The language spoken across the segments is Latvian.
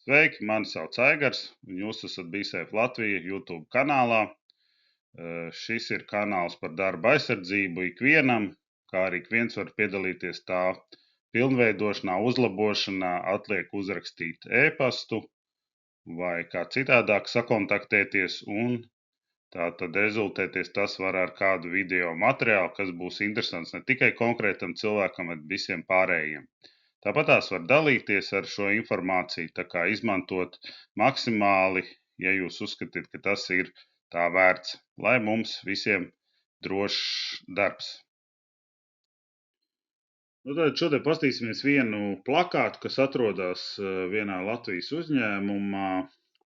Sveiki, mani sauc Aigars, un jūs esat BeSafe Latvija YouTube kanālā. Šis ir kanāls par darba aizsardzību ikvienam, kā arī ik viens var piedalīties tā pilnveidošanā, uzlabošanā, atliek uzrakstīt e-pastu vai kā citādāk sakontaktēties, un tātad rezultēties tas var ar kādu video materiālu, kas būs interesants ne tikai konkrētam cilvēkam, bet visiem pārējiem. Tāpatās var dalīties ar šo informāciju, tā kā izmantot maksimāli, ja jūs uzskatāt, ka tas ir tā vērts, lai mums visiem drošs darbs. Tad šodien paskatīsimies vienu plakātu, kas atrodas vienā Latvijas uzņēmumā,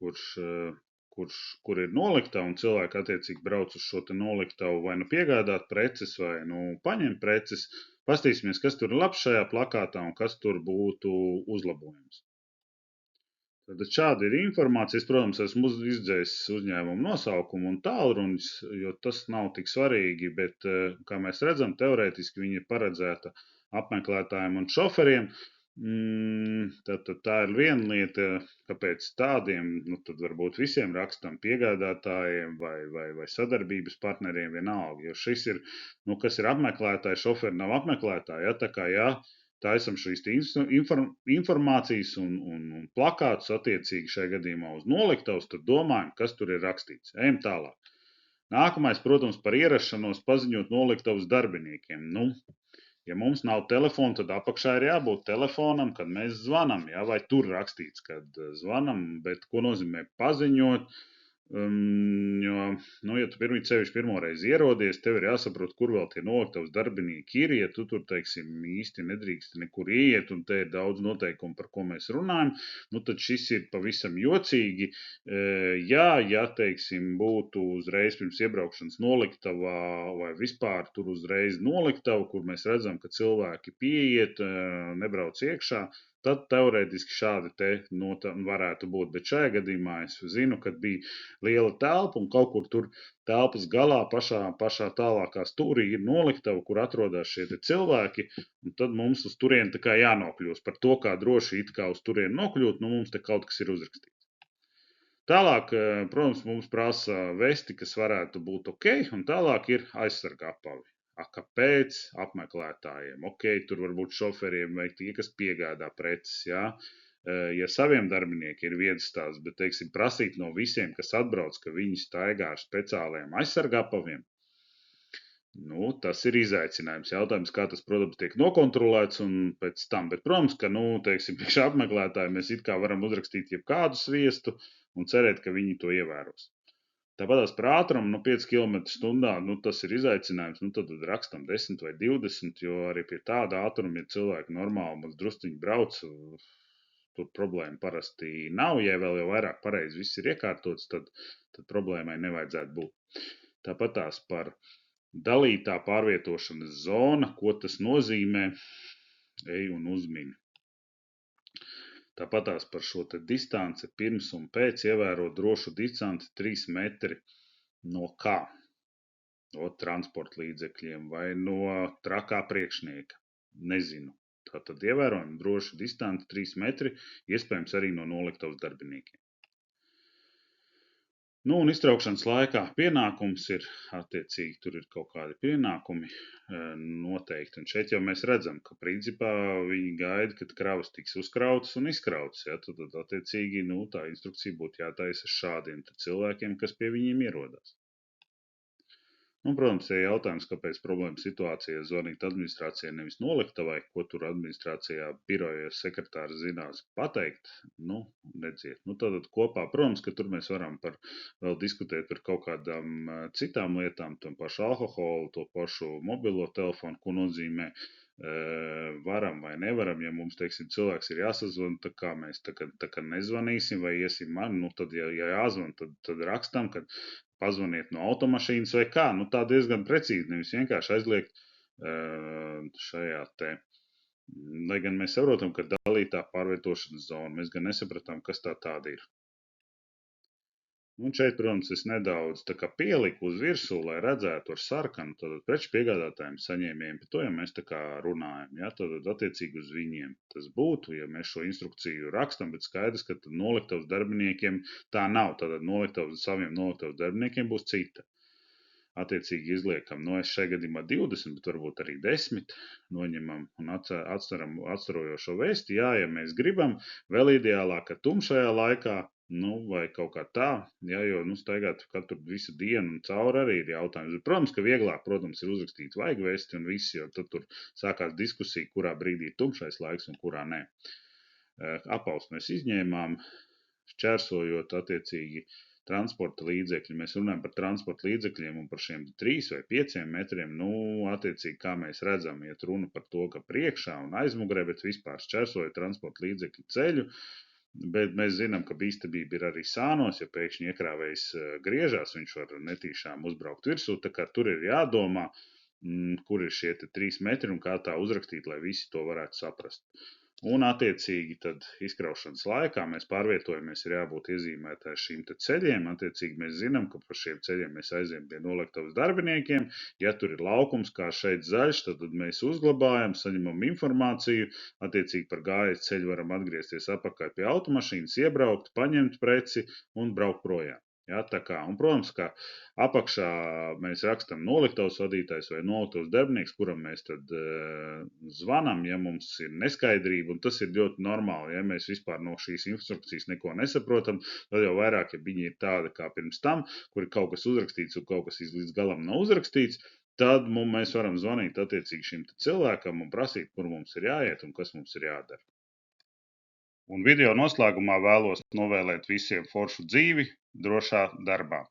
kur ir noliktava, un cilvēki attiecīgi brauc uz šo te noliktavu vai nu piegādāt preces, vai nu paņemt preces. Paskatīsimies, kas tur ir labs šajā plakātā un kas tur būtu uzlabojams. Tad šāda ir informācija. Es, protams, esmu izdzēsis uzņēmumu nosaukumu un tālruņus, jo tas nav tik svarīgi, bet, kā mēs redzam, teorētiski viņa ir paredzēta apmeklētājiem un šoferiem. Tad tā ir viena lieta, kāpēc tādiem, tad varbūt visiem rakstam piegādātājiem vai sadarbības partneriem vienalga, jo šis ir, kas ir apmeklētāji, šoferi nav apmeklētāji, ja, tā kā, jā, taisam šīs informācijas un plakātus attiecīgi šajā gadījumā uz noliktavas, tad domājam, kas tur ir rakstīts. Ejam tālāk. Nākamais, protams, par ierašanos paziņot noliktavas darbiniekiem. Ja mums nav telefona, tad apakšā ir jābūt telefonam, kad mēs zvanam, ja, vai tur rakstīts, kad zvanam, bet ko nozīmē paziņot? Jo, ja tu pirmoreiz ierodies, tev ir jāsaprot, kur vēl tie noliktavas darbinieki ir, ja tu tur, teiksim, īsti nedrīkst nekur iet, un te ir daudz noteikumu, par ko mēs runājam, tad šis ir pavisam jocīgi. Ja, teiksim, būtu uzreiz pirms iebraukšanas noliktavā, vai vispār tur uzreiz noliktava, kur mēs redzam, ka cilvēki pieiet, nebrauc iekšā, tad teorētiski šādi te varētu būt, bet šajā gadījumā es zinu, kad bija liela telpa un kaut kur tur telpas galā pašā tālākā stūrī ir noliktava, kur atrodas šie te cilvēki, un tad mums uz turieni tā kā jānokļūst. Par to, kā droši it kā uz turieni nokļūt, mums te kaut kas ir uzrakstīts. Tālāk, protams, mums prasa vesti, kas varētu būt ok, un tālāk ir aizsargapavi. Kāpēc apmeklētājiem? Ok, tur varbūt šoferiem vai tie, kas piegādā preces, jā. Ja saviem darbiniekiem ir viens stāsts, bet, teiksim, prasīt no visiem, kas atbrauc, ka viņi staigā ar speciāliem aizsargapaviem, tas ir izaicinājums. Jautājums, kā tas, protams, tiek nokontrolēts un pēc tam. Bet, protams, ka, teiksim, priekš apmeklētāji mēs it kā varam uzrakstīt jebkādu sviestu un cerēt, ka viņi to ievēros. Tāpatās par ātrumu 5 km/h, tas ir izaicinājums, tad rakstam 10 vai 20, jo arī pie tāda ātruma, ja cilvēki normāli mums drusciņi brauc, tur problēma parasti nav. Ja vēl jau vairāk pareizi viss ir iekārtots, tad problēmai nevajadzētu būt. Tāpatās par dalītā pārvietošanas zona, ko tas nozīmē, ej un uzmini. Tāpatās par šo te distanci pirms un pēc ievērot drošu distanci 3 metri no kā? No transporta līdzekļiem vai no trakā priekšnieka? Nezinu. Tātad ievērojam drošu distanci 3 metri, iespējams arī no noliktavas darbiniekiem. Un iztraukšanas laikā pienākums ir, attiecīgi, tur ir kaut kādi pienākumi noteikti. Un šeit jau mēs redzam, ka principā viņi gaida, kad kravas tiks uzkrautas un izkrautas. Ja? Tad, attiecīgi, tā instrukcija būtu jātaisa šādiem cilvēkiem, kas pie viņiem ierodas. Protams, ir jautājums, kāpēc problēma situācijā zvanīt administrācijai nevis noliktavai, ko tur administrācijā birojas sekretārs zinās pateikt, nedziet. Tātad kopā, protams, ka tur mēs varam vēl diskutēt par kaut kādām citām lietām, to pašu alkoholu, to pašu mobilo telefonu, ko nozīmē varam vai nevaram. Ja mums, teiksim, cilvēks ir jāsazvan, tā kā mēs tā kā nezvanīsim vai iesim man, tad, ja jāzvan, tad rakstam, kad pazvaniet no automašīnas vai kā. Tā diezgan precīzi, nevis vienkārši aizliegt šajā te. Lai gan mēs saprotam, ka dalītā pārvietošanas zona, mēs gan nesapratām, kas tā tāda ir. Un šeit, protams, es nedaudz tā kā pieliku uz virsū, lai redzētu ar sarkanu, tad preču piegādātājiem saņēmējiem, par to jau mēs tā kā runājam, ja, tad attiecīgi uz viņiem tas būtu, ja mēs šo instrukciju rakstam, bet skaidrs, ka tad noliktavas darbiniekiem tā nav, tad saviem noliktavas darbiniekiem būs cita. Attiecīgi izliekam, es šajā gadījumā 20, bet varbūt arī 10 noņemam un atstarojošo vēsti. Jā, ja mēs gribam, vēl ideālāk, ka tumšajā laikā, vai kaut kā tā, jā, jo, staigāt katru visu dienu un cauri arī ir jautājums. Protams, ka vieglāk, protams, ir uzrakstīt vajag vēsti un viss, jo tad tur sākās diskusija, kurā brīdī ir tumšais laiks un kurā nē. Apaust mēs izņēmām, šķērsojot attiecīgi transporta līdzekļi. Mēs runājam par transporta līdzekļiem un par šiem 3 vai 5 metriem. Attiecīgi, kā mēs redzam, iet runa par to, ka priekšā un aizmugurē, bet vispār šķērsojot transporta līdzekļu ceļu. Bet mēs zinām, ka bīstamība ir arī sānos, ja pēkšņi iekrāvējs griežās, viņš var netīšām uzbraukt virsū. Tā kā tur ir jādomā, kur ir šie 3 metri un kā tā uzrakstīt, lai visi to varētu saprast. Un, attiecīgi, tad izkraušanas laikā mēs pārvietojamies, ir jābūt iezīmētām šīm ceļiem. Attiecīgi, mēs zinām, ka par šiem ceļiem mēs aizējam pie noliktavas darbiniekiem. Ja tur ir laukums, kā šeit zaļš, tad mēs uzglabājam, saņemam informāciju. Attiecīgi, par gājas ceļu varam atgriezties atpakaļ pie automašīnas, iebraukt, paņemt preci un braukt projām. Ja, tā kā, un, protams, ka apakšā mēs rakstam noliktavas vadītājs vai noliktavas darbinieks, kuram mēs tad zvanam, ja mums ir neskaidrība, un tas ir ļoti normāli. Ja mēs vispār no šīs instrukcijas neko nesaprotam, tad jau vairāk, ja viņi ir tādi kā pirms tam, kur ir kaut kas uzrakstīts un kaut kas līdz galam nav uzrakstīts, tad mēs varam zvanīt attiecīgi šim cilvēkam un prasīt, kur mums ir jāiet un kas mums ir jādara. Un video noslēgumā vēlos novēlēt visiem foršu dzīvi, drošā darbā.